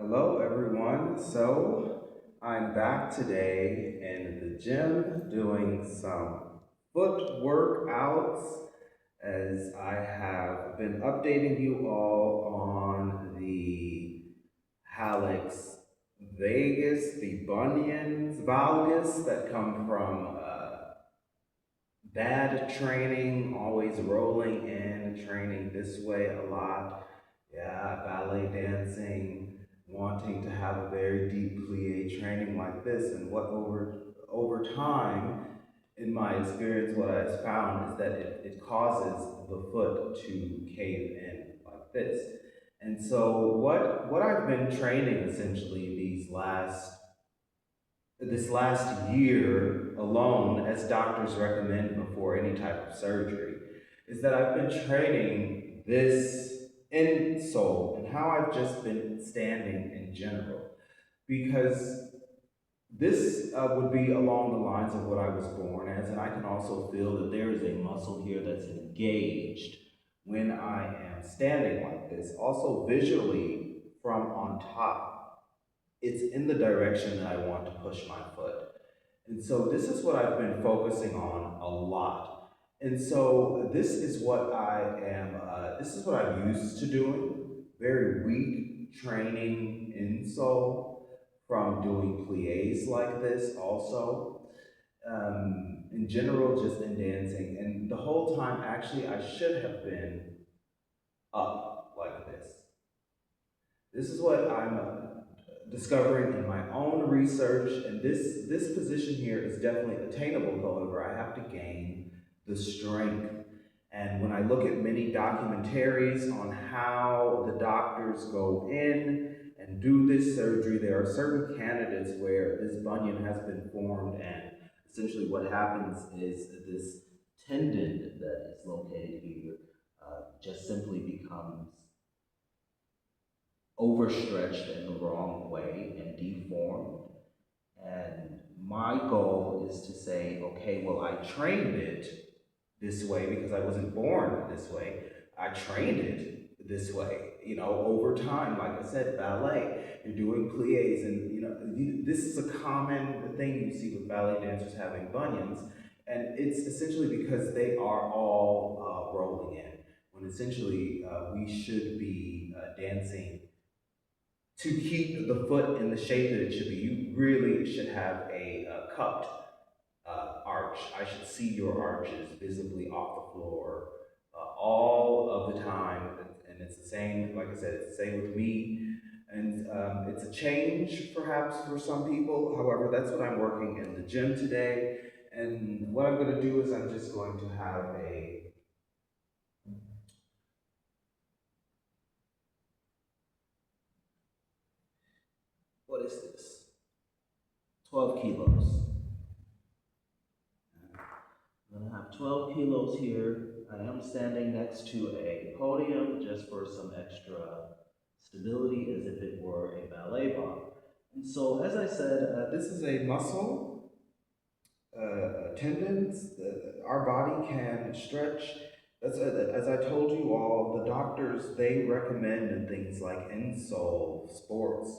Hello, everyone. So, I'm back today in the gym doing some foot workouts as I have been updating you all on the hallux vagus, the bunions, valgus that come from bad training, always rolling in, training this way a lot. Yeah, ballet dancing, wanting to have a very deep plie training like this, and what over time, in my experience, what I've found is that it causes the foot to cave in like this. And so what I've been training essentially this last year alone, as doctors recommend before any type of surgery, is that I've been training this insole and how I've just been standing in general. Because this would be along the lines of what I was born as, and I can also feel that there is a muscle here that's engaged when I am standing like this. Also, visually from on top, it's in the direction that I want to push my foot. And so this is what I've been focusing on a lot. And so this is what I'm used to doing. Very weak training insole from doing plies like this also. In general, just in dancing. And the whole time, actually, I should have been up like this. This is what I'm discovering in my own research, and this position here is definitely attainable. However, I have to gain the strength. And when I look at many documentaries on how the doctors go in and do this surgery, there are certain candidates where this bunion has been formed, and essentially what happens is this tendon that is located here just simply becomes overstretched in the wrong way and deformed. And my goal is to say, okay, well, I trained it this way because I wasn't born this way. I trained it this way, over time. Like I said, ballet, you're doing plies, and this is a common thing you see with ballet dancers having bunions, and it's essentially because they are all rolling in. When essentially we should be dancing to keep the foot in the shape that it should be. You really should have a cupped arch. I should see your arches visibly off the floor all of the time. And it's the same, like I said, it's the same with me. And it's a change perhaps for some people. However, that's what I'm working in the gym today. And what I'm going to do is I'm just going to have what is this? 12 kilos. I'm gonna have 12 kilos here. I am standing next to a podium just for some extra stability as if it were a ballet bar. And so, as I said, this is a muscle, tendons. Our body can stretch. As I told you all, the doctors, they recommend things like insole, sports,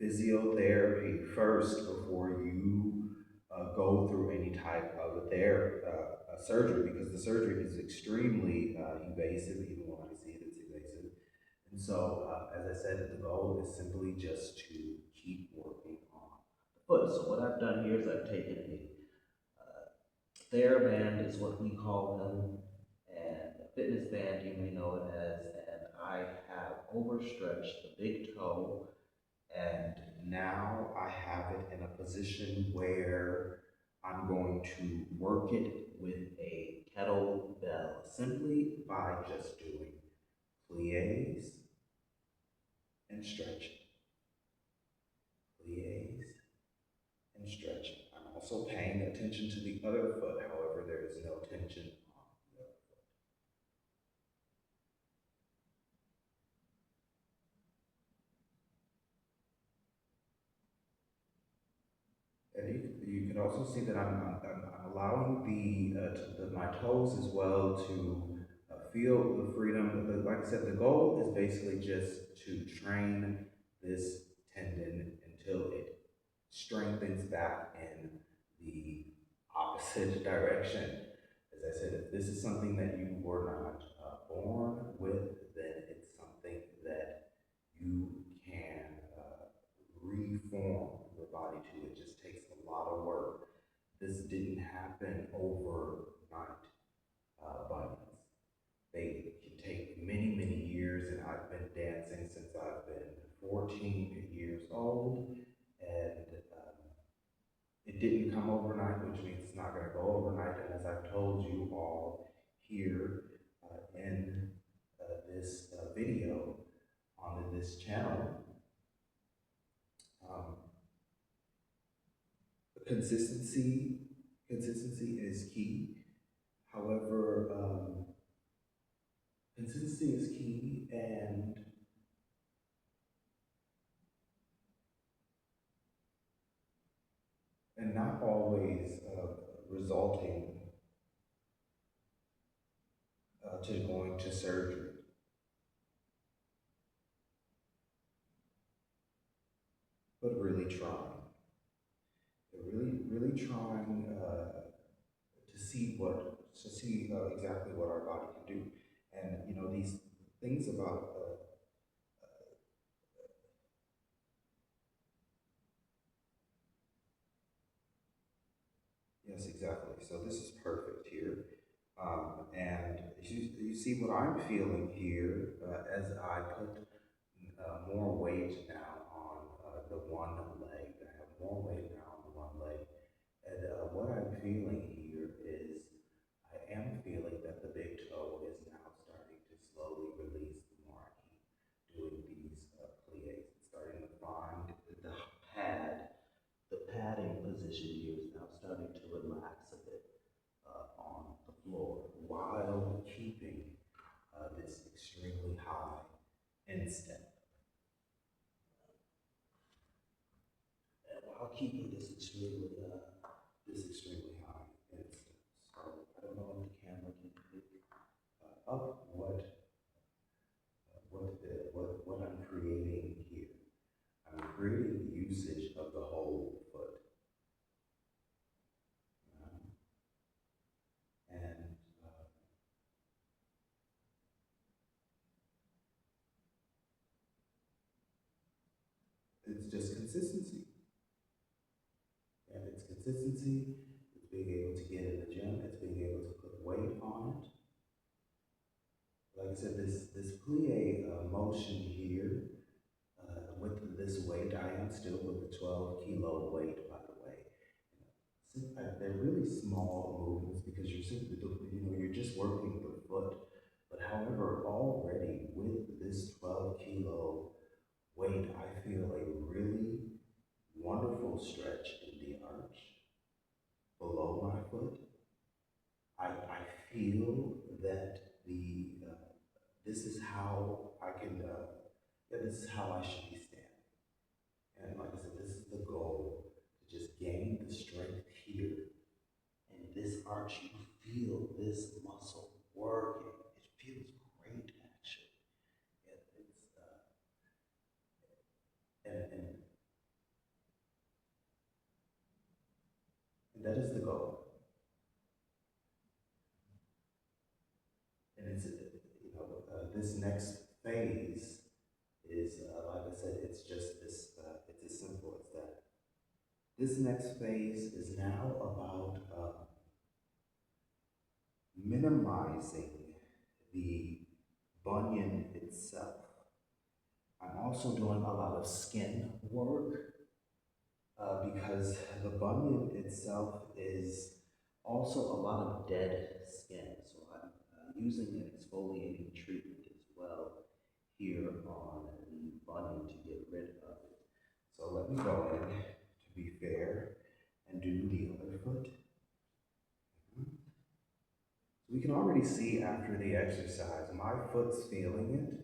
physiotherapy first before you go through any type of surgery, because the surgery is extremely invasive. Even when I see it, it's invasive. And so, as I said, the goal is simply just to keep working on the foot. So what I've done here is I've taken a TheraBand is what we call them, and a fitness band you may know it as, and I have overstretched the big toe, and now I have it in a position where I'm going to work it with a kettlebell simply by just doing plies and stretching, plies and stretching. I'm also paying attention to the other foot, however, there is no tension on the other foot. And you can also see that I'm allowing my toes as well to feel the freedom. Like I said, the goal is basically just to train this tendon until it strengthens back in the opposite direction. As I said, if this is something that you were not born with, then it's something that you can reform your body to. It just takes a lot of work. This didn't happen overnight, bunions. They can take many, many years, and I've been dancing since I've been 14 years old, and it didn't come overnight, which means it's not going to go overnight. And as I've told you all here in this video on this channel, um, consistency consistency is key. However, consistency is key, and not always resulting to going to surgery, but really trying. Really trying to see exactly what our body can do, and you know these things about yes, exactly. So this is perfect here, and you see what I'm feeling here as I put more weight now on the one leg. I have more weight now on the one leg. And what I'm feeling here is I am feeling that the big toe is now starting to slowly release the more I keep doing these plies. It's starting to find pad, the padding position here is now starting to relax a bit on the floor while keeping this extremely high instep. And while keeping this extremely high instance. So I don't know if the camera can pick up what I'm creating here. I'm creating usage of the whole foot, um, and it's just consistency. And it's consistency. It's being able to get in the gym. It's being able to put weight on it. Like I said, this plie motion here with this weight, I am still with the 12 kilo weight, by the way. They're really small movements because you're simply, you're just working the foot. But however, already with this 12 kilo weight, I feel a really wonderful stretch in the arch below my foot. I feel that this is how I can, yeah, this is how I should be standing. And like I said, this is the goal, to just gain the strength here. And this arch, you feel this muscle working. It feels great, actually. And that is the goal. And this next phase is, like I said, it's just this, it's as simple as that. This next phase is now about minimizing the bunion itself. I'm also doing a lot of skin work because the bunion itself is also a lot of dead skin. So I'm using an exfoliating treatment as well here on the bunion to get rid of it. So let me go in, to be fair, and do the other foot. So we can already see after the exercise, my foot's feeling it.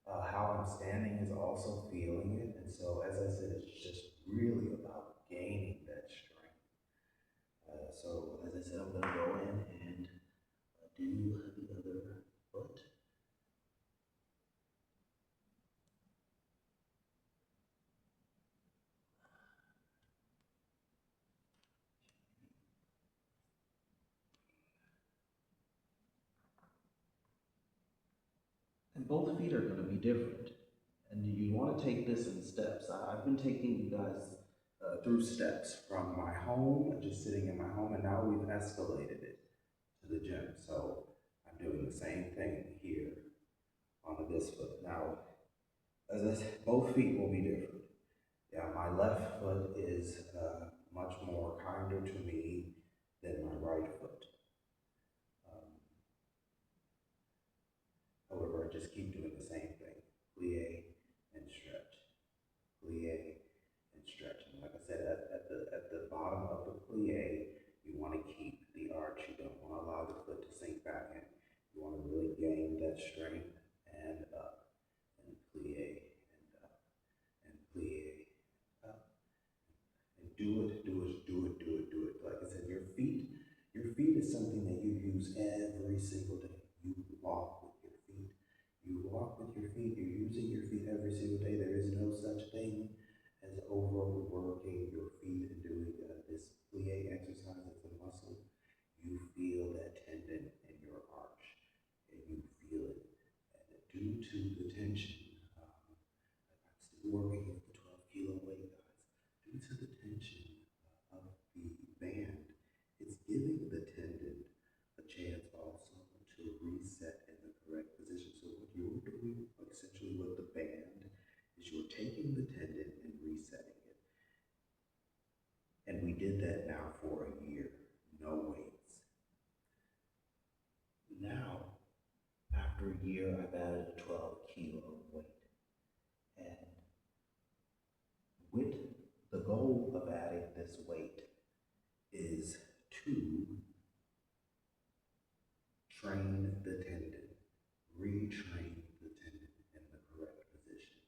How I'm standing is also feeling it. And so, as I said, it's just really about gaining that strength. So, as I said, I'm going to go in and do the other foot. both feet are going to be different. And you want to take this in steps. I've been taking you guys through steps from my home, just sitting in my home, and now we've escalated it to the gym. So I'm doing the same thing here on this foot. Now, as I said, both feet will be different. Yeah, my left foot is much more kinder to me than my right foot. Um, However, I just keep doing the same thing. Plie and stretch. Plie and stretch. And like I said, at the bottom of the plie, you want to keep the arch. You don't want to allow the foot to sink back in. You want to really gain that strength and up and plie and up and plie up and do it, do it, do it, do it, do it. Like I said, your feet is something that you use every single day. You walk with your feet. You walk with your feet. You're using your feet every single day. There is no such thing as overworking your feet and doing this plie exercise. It's a muscle. You feel that tendon in your arch, and you feel it. And due to the tension, I'm still working with the 12-kilo weight, guys. Due to the tension of the band, it's giving the tendon a chance also to reset in the correct position. So what you're doing, essentially with the band, is you're taking the tendon and resetting it. And we did that now for a year, no weights. Now, after a year, I've added a 12-kilo weight. And with the goal of adding this weight is to train the tendon, retrain the tendon in the correct position.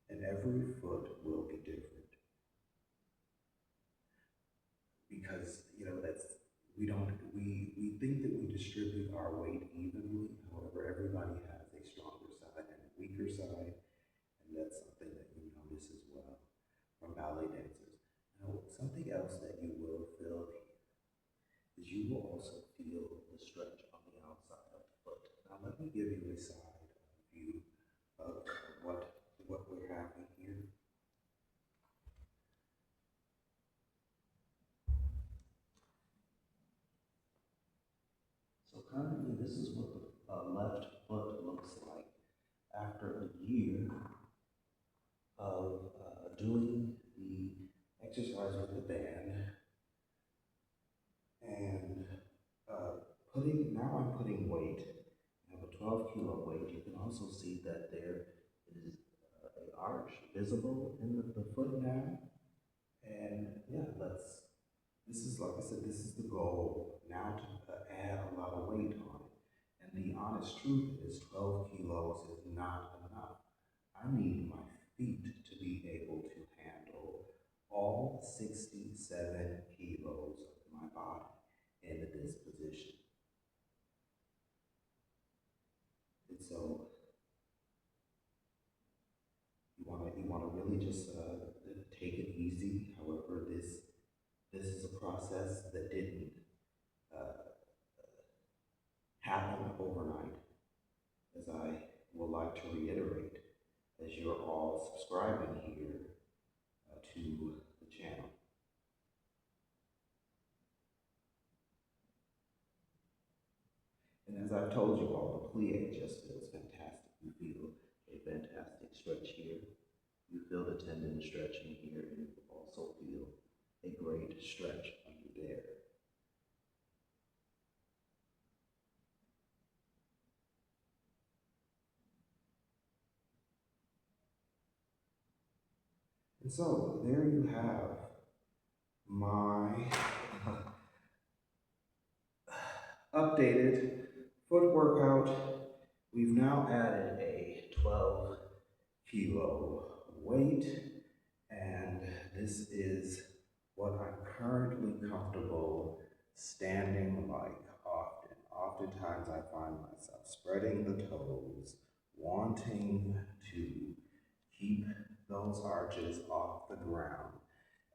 And every foot will be different because we think that we distribute our weight evenly. However, everybody has a stronger side and a weaker side, and that's something that you notice as well from ballet dancers. Now, something else that you will feel is you will also feel the stretch on the outside of the foot. Now, let me give you a side view of what we're having here. So currently, this is what the left foot looks like after a year of doing the exercise with the band and now I'm putting weight. I have a 12-kilo weight. You can also see that there is an arch visible in the foot now. And yeah, this is, like I said, this is the goal now to add a lot of weight on it. And the honest truth is 12 kilos is not enough. I need my feet to be able to handle all 67 kilos of my body in this position. And so you want to really just take it easy. However, this is a process that didn't uh, happen overnight, as I would like to reiterate, as you're all subscribing here to the channel. And as I've told you all, the plie just feels fantastic. You feel a fantastic stretch here. You feel the tendon stretching here, and you also feel a great stretch under there. And so there you have my updated foot workout. We've now added a 12-kilo weight, and this is what I'm currently comfortable standing like often. Oftentimes I find myself spreading the toes, wanting to keep those arches off the ground.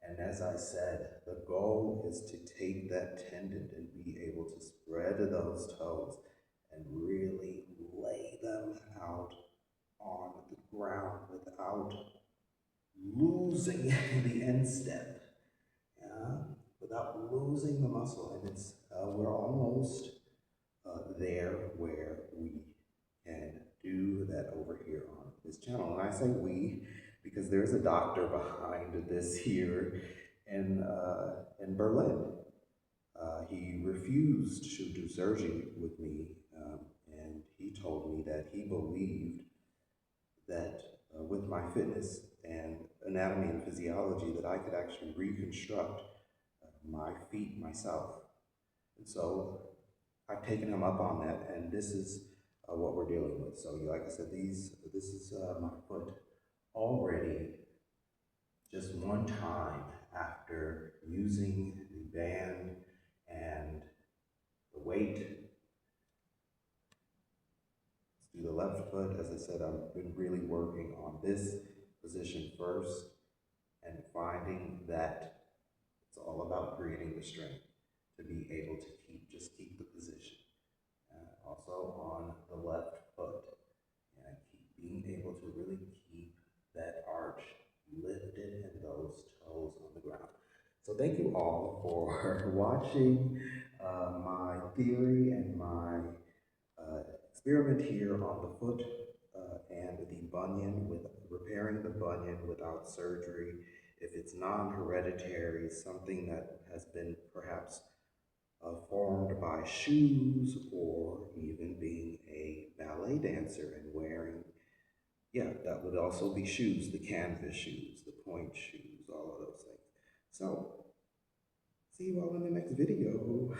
And as I said, the goal is to take that tendon and be able to spread those toes and really lay them out on the ground without losing the instep, yeah, without losing the muscle. And it's we're almost there where we can do that over here on this channel. And I say we because there's a doctor behind this here in Berlin. He refused to do surgery with me, and he told me that he believed that with my fitness and anatomy and physiology that I could actually reconstruct my feet myself. And so I've taken him up on that, and this is what we're dealing with. So, like I said, this is my foot already just one time after using the band and the weight. Let's do the left foot. As I said, I've been really working on this position first and finding that it's all about creating the strength to be able to keep the position. Also on the left foot, and being able to really keep that arch lifted and those toes on the ground. So thank you all for watching my theory and my experiment here on the foot and the bunion, with repairing the bunion without surgery. If it's non-hereditary, something that has been perhaps formed by shoes, or even being a ballet dancer and wearing, yeah, that would also be shoes, the canvas shoes, the point shoes, all of those things. So, see you all in the next video.